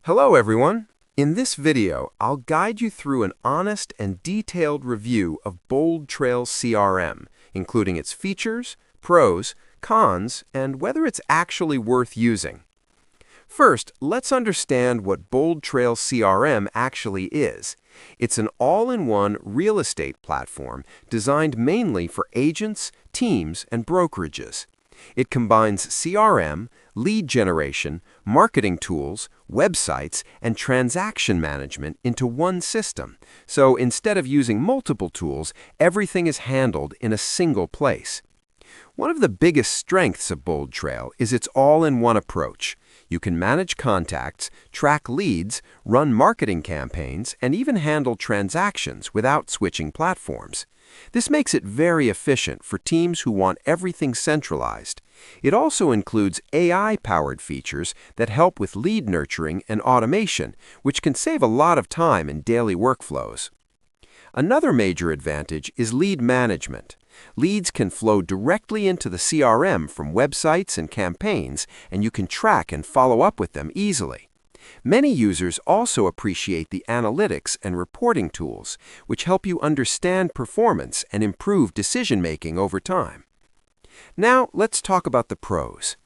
Hello everyone! In this video, I'll guide you through an honest and detailed review of BoldTrail CRM, including its features, pros, cons, and whether it's actually worth using. First, let's understand what BoldTrail CRM actually is. It's an all-in-one real estate platform designed mainly for agents, teams, and brokerages. It combines CRM, lead generation, marketing tools, websites, and transaction management into one system. So instead of using multiple tools, everything is handled in a single place. One of the biggest strengths of BoldTrail is its all-in-one approach. You can manage contacts, track leads, run marketing campaigns, and even handle transactions without switching platforms. This makes it very efficient for teams who want everything centralized. It also includes AI-powered features that help with lead nurturing and automation, which can save a lot of time in daily workflows. Another major advantage is lead management. Leads can flow directly into the CRM from websites and campaigns, and you can track and follow up with them easily. Many users also appreciate the analytics and reporting tools, which help you understand performance and improve decision-making over time. Now, let's talk about the pros.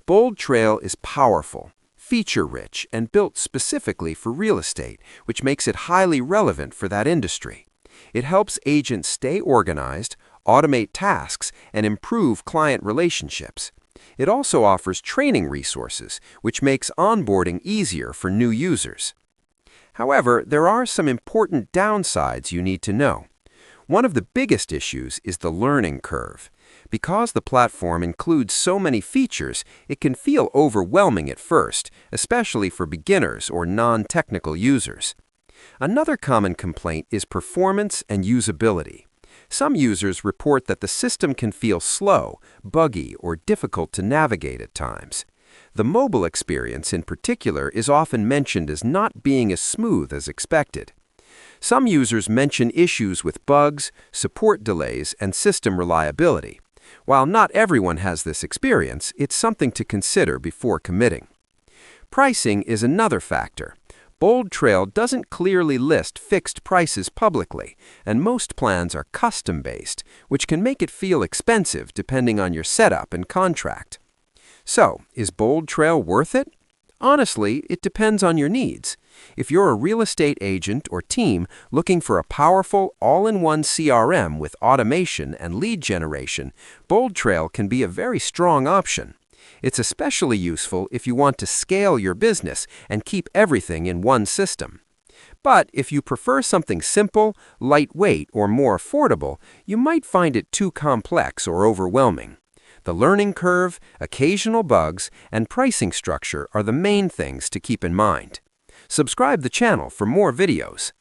BoldTrail is powerful, feature-rich, and built specifically for real estate, which makes it highly relevant for that industry. It helps agents stay organized, automate tasks, and improve client relationships. It also offers training resources, which makes onboarding easier for new users. However, there are some important downsides you need to know. One of the biggest issues is the learning curve. Because the platform includes so many features, it can feel overwhelming at first, especially for beginners or non-technical users. Another common complaint is performance and usability. Some users report that the system can feel slow, buggy, or difficult to navigate at times. The mobile experience in particular is often mentioned as not being as smooth as expected. Some users mention issues with bugs, support delays, and system reliability. While not everyone has this experience, it's something to consider before committing. Pricing is another factor. BoldTrail doesn't clearly list fixed prices publicly, and most plans are custom-based, which can make it feel expensive depending on your setup and contract. So, is BoldTrail worth it? Honestly, it depends on your needs. If you're a real estate agent or team looking for a powerful, all-in-one CRM with automation and lead generation, BoldTrail can be a very strong option. It's especially useful if you want to scale your business and keep everything in one system. But if you prefer something simple, lightweight, or more affordable, you might find it too complex or overwhelming. The learning curve, occasional bugs, and pricing structure are the main things to keep in mind. Subscribe the channel for more videos.